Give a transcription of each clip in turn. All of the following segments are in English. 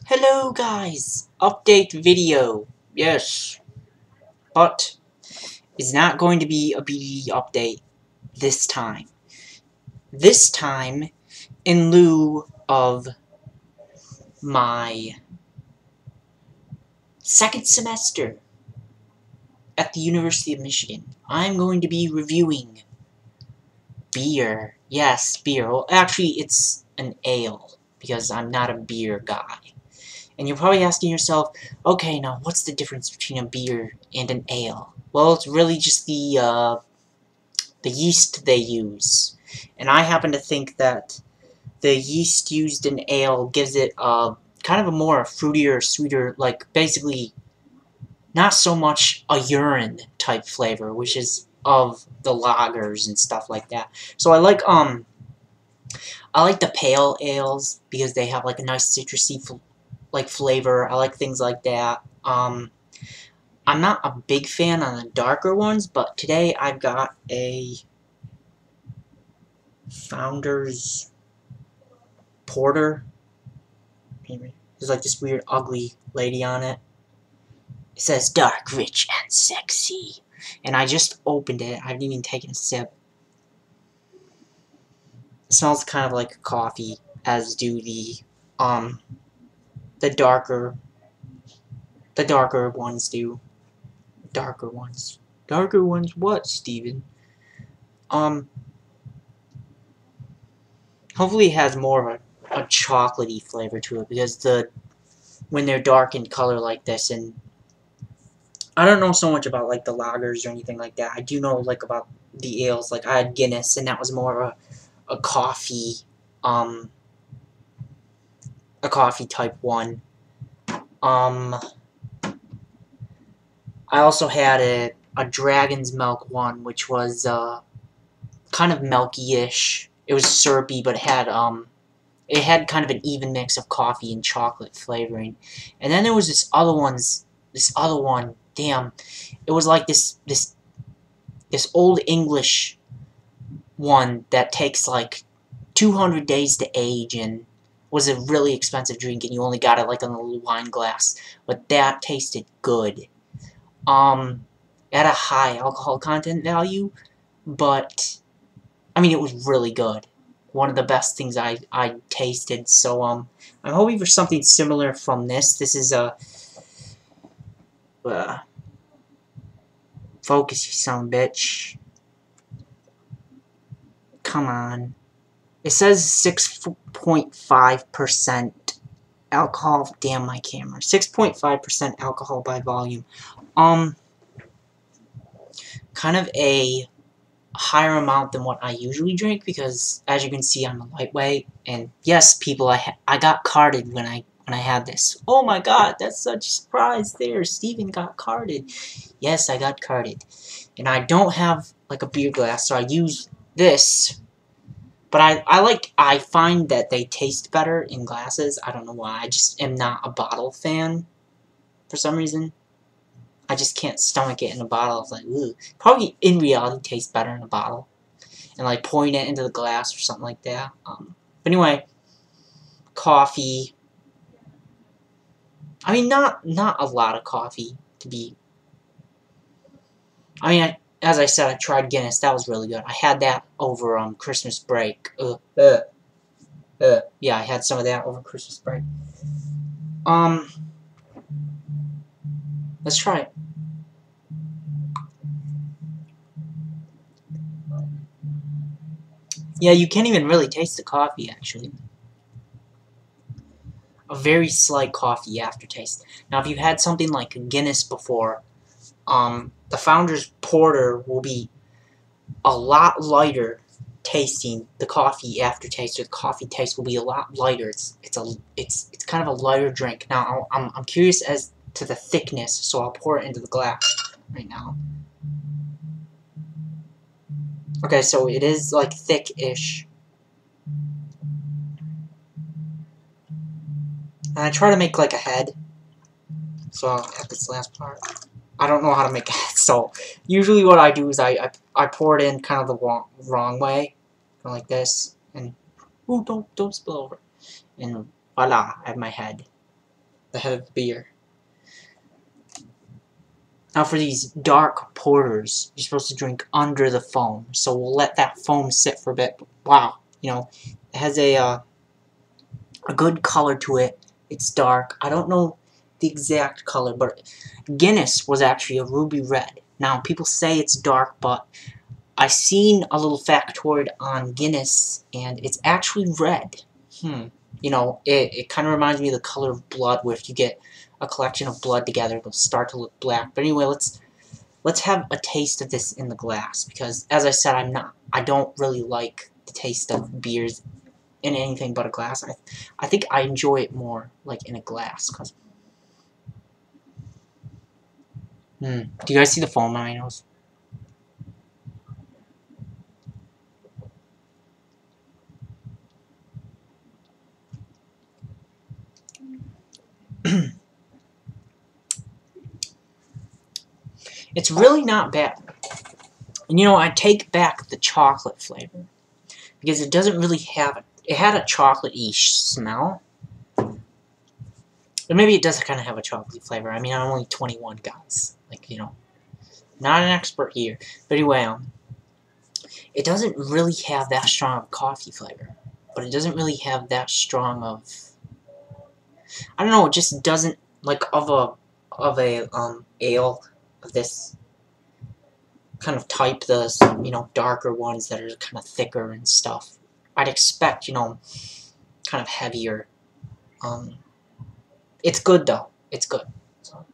Hello guys! Update video. Yes. But it's not going to be a BDD update this time. This time, in lieu of my second semester at the University of Michigan, I'm going to be reviewing beer. Yes, beer. Well, actually, it's an ale, because I'm not a beer guy. And you're probably asking yourself, okay, now what's the difference between a beer and an ale? Well, it's really just the yeast they use. And I happen to think that the yeast used in ale gives it kind of a more fruitier, sweeter, like basically not so much a urine type flavor, which is of the lagers and stuff like that. So I like the pale ales because they have like a nice citrusy like flavor. I like things like that. I'm not a big fan on the darker ones, but today I've got a Founder's Porter. There's like this weird ugly lady on it. It says dark, rich, and sexy. And I just opened it. I haven't even taken a sip. It smells kind of like coffee, as do the darker ones do. Darker ones. Darker ones what, Steven? Hopefully it has more of a chocolatey flavor to it, because when they're dark in color like this, and I don't know so much about like the lagers or anything like that. I do know like about the ales. Like I had Guinness, and that was more of a coffee, a coffee type one. I also had a Dragon's Milk one, which was kind of milky-ish. It was syrupy, but it had kind of an even mix of coffee and chocolate flavoring. And then there was this other one. Damn, it was like this old English one that takes like 200 days to age and was a really expensive drink, and you only got it like in a little wine glass. But that tasted good. It had a high alcohol content value, but I mean it was really good. One of the best things I tasted. So I'm hoping for something similar from this. This is a focus, you son of a bitch. Come on. It says 6.5% alcohol. Damn my camera. 6.5% alcohol by volume. Kind of a higher amount than what I usually drink, because as you can see I'm a lightweight, and yes people, I got carded when I had this. Oh my god, that's such a surprise there. Steven got carded. Yes, I got carded. And I don't have like a beer glass, so I use this. But I find that they taste better in glasses. I don't know why. I just am not a bottle fan for some reason. I just can't stomach it in a bottle. It's like, ooh. Probably in reality tastes better in a bottle. And like pouring it into the glass or something like that. But anyway, coffee. I mean, not a lot of coffee to be. I mean, as I said, I tried Guinness. That was really good. I had that over Christmas break. Yeah, I had some of that over Christmas break. Let's try it. Yeah, you can't even really taste the coffee, actually. A very slight coffee aftertaste. Now, if you've had something like Guinness before, the Founder's Porter will be a lot lighter tasting. The coffee aftertaste, or the coffee taste, will be a lot lighter. It's kind of a lighter drink. Now, I'm curious as to the thickness, so I'll pour it into the glass right now. Okay, so it is like thick-ish. And I try to make like a head. So I'll add this last part. I don't know how to make a head, so usually what I do is I pour it in kind of the wrong way. Kind of like this. And ooh, don't spill over. And voila, I have my head. the head of the beer. Now for these dark porters, you're supposed to drink under the foam. So we'll let that foam sit for a bit. Wow, you know, it has a good color to it. It's dark. I don't know the exact color, but Guinness was actually a ruby red. Now people say it's dark, but I seen a little factoid on Guinness, and it's actually red. You know, it kind of reminds me of the color of blood, where if you get a collection of blood together, it'll start to look black. But anyway, let's have a taste of this in the glass, because as I said, I don't really like the taste of beers in anything but a glass. I think I enjoy it more like in a glass. Cause, do you guys see the foam on my nose? It's really not bad. And you know, I take back the chocolate flavor, because it doesn't really have it. It had a chocolate-y smell. But maybe it does kind of have a chocolatey flavor. I mean, I'm only 21, guys. Like, you know, not an expert here. But anyway, it doesn't really have that strong of coffee flavor. But it doesn't really have that strong of... I don't know, it just doesn't, like, of a ale of this kind of type, the, you know, darker ones that are kind of thicker and stuff. I'd expect, you know, kind of heavier. It's good, though. It's good. So.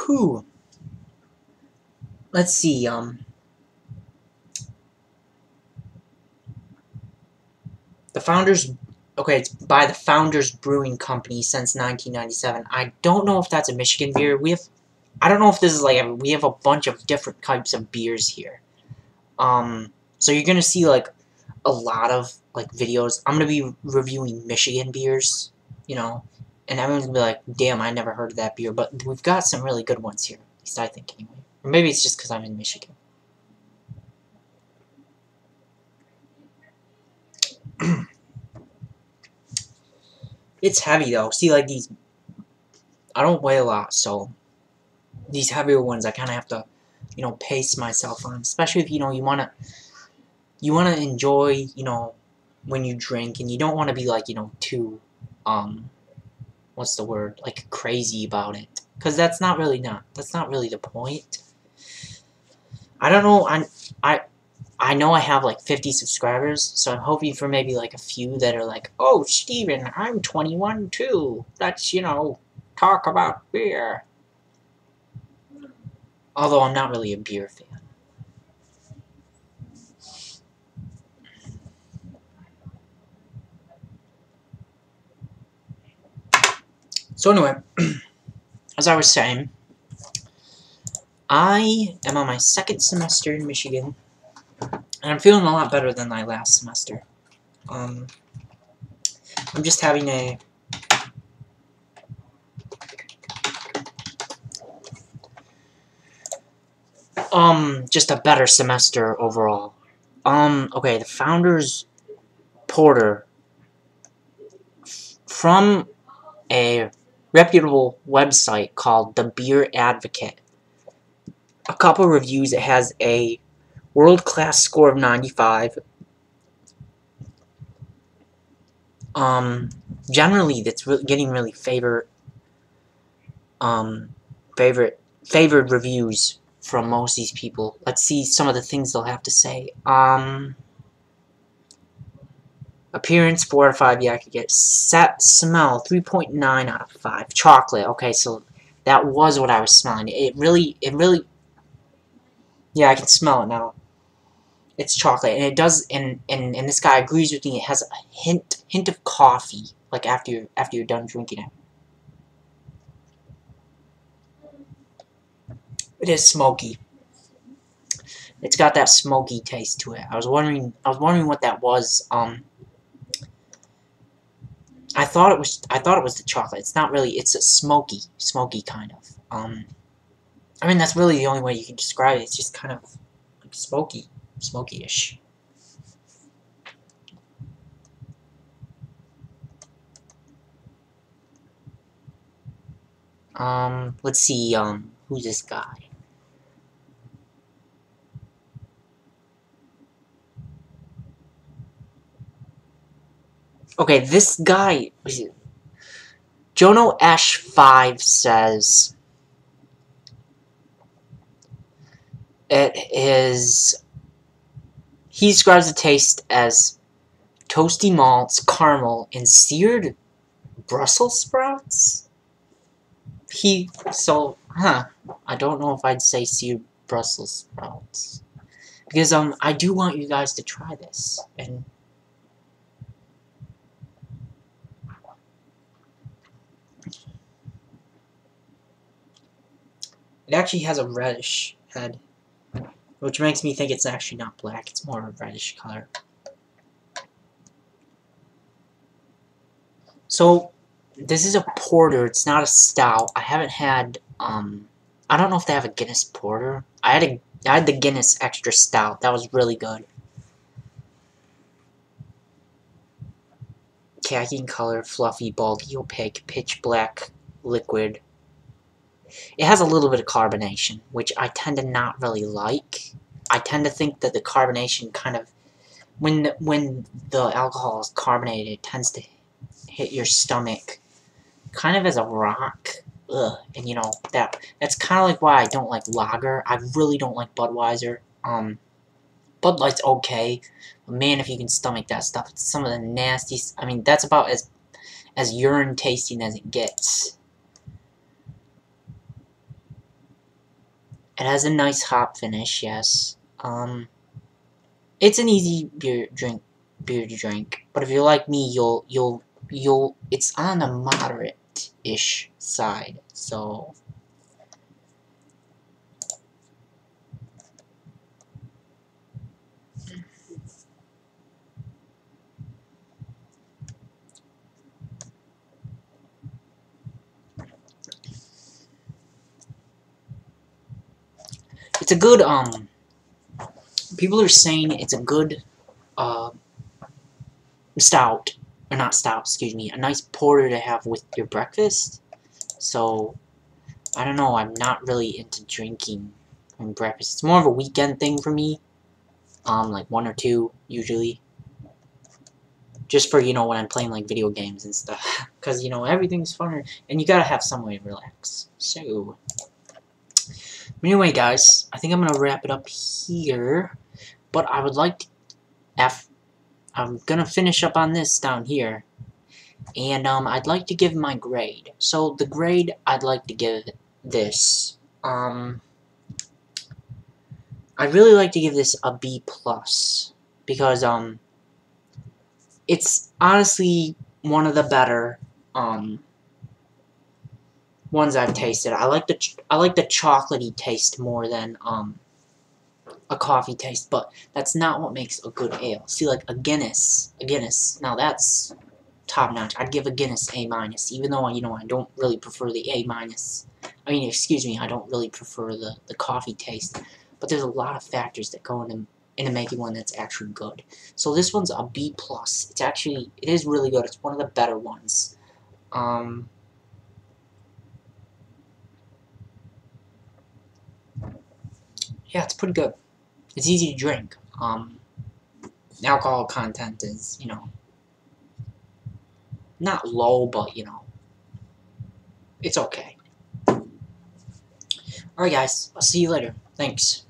Whew. Let's see, the Founders... Okay, it's by the Founders Brewing Company since 1997. I don't know if that's a Michigan beer. I don't know if this is like we have a bunch of different types of beers here. So you're gonna see like a lot of like videos. I'm gonna be reviewing Michigan beers, you know, and everyone's gonna be like, "Damn, I never heard of that beer." But we've got some really good ones here. At least I think, anyway. Or maybe it's just because I'm in Michigan. It's heavy though. See, like these, I don't weigh a lot, so these heavier ones I kind of have to, you know, pace myself on. Especially if, you know, you wanna enjoy, you know, when you drink, and you don't want to be like, you know, too, what's the word, like crazy about it, because that's not really the point. I don't know. I know I have like 50 subscribers, so I'm hoping for maybe like a few that are like, "Oh, Steven, I'm 21 too. Let's, you know, talk about beer." Although I'm not really a beer fan. So anyway, as I was saying, I am on my second semester in Michigan, and I'm feeling a lot better than my last semester. I'm just having just a better semester overall. Okay, the Founders Porter from a reputable website called The Beer Advocate. A couple reviews. It has a world-class score of 95. Generally, that's getting really favored reviews from most of these people. Let's see some of the things they'll have to say. Appearance 4 out of 5. Yeah, I could get. Smell 3.9 out of 5. Chocolate. Okay, so that was what I was smelling. It really. Yeah, I can smell it now. It's chocolate, and it does. And this guy agrees with me. It has a hint of coffee, like after you're done drinking it. It is smoky. It's got that smoky taste to it. I was wondering what that was. I thought it was the chocolate. It's not really. It's a smoky kind of. I mean, that's really the only way you can describe it. It's just kind of like smoky. smoky-ish. Let's see, who's this guy? Okay, this guy, Jono Ash 5 says it is, he describes the taste as toasty malts, caramel, and seared Brussels sprouts? I don't know if I'd say seared Brussels sprouts. Because, I do want you guys to try this, and it actually has a reddish head, which makes me think it's actually not black, it's more of a reddish color. So, this is a porter, it's not a stout. I haven't had, I don't know if they have a Guinness porter. I had the Guinness extra stout, that was really good. Khaki in color, fluffy, bulky, opaque, pitch black liquid. It has a little bit of carbonation, which I tend to not really like. I tend to think that the carbonation kind of, when the alcohol is carbonated, it tends to hit your stomach kind of as a rock. Ugh. And you know, that's kind of like why I don't like lager. I really don't like Budweiser. Bud Light's okay, but man, if you can stomach that stuff, it's some of the nastiest. I mean, that's about as urine tasting as it gets. It has a nice hop finish, yes. It's an easy beer to drink. But if you're like me, it's on the moderate-ish side. So it's a good people are saying it's a good stout, or not stout, excuse me, a nice porter to have with your breakfast. So I don't know, I'm not really into drinking on breakfast. It's more of a weekend thing for me. Like 1 or 2 usually. Just for, you know, when I'm playing like video games and stuff. Because, you know, everything's funner and you gotta have some way to relax. So anyway, guys, I think I'm gonna wrap it up here. But I would like to, I'm gonna finish up on this down here. And I'd like to give my grade. So the grade I'd like to give this, I'd really like to give this a B+, because it's honestly one of the better ones I've tasted. I like the chocolatey taste more than a coffee taste, but that's not what makes a good ale. See, like a Guinness, now that's top notch. I'd give a Guinness A-, even though, you know, I don't really prefer the A-. I mean, excuse me, I don't really prefer the coffee taste. But there's a lot of factors that go into making one that's actually good. So this one's a B+. It is really good. It's one of the better ones. Yeah, it's pretty good. It's easy to drink. Alcohol content is, you know, not low, but, you know, it's okay. Alright, guys. I'll see you later. Thanks.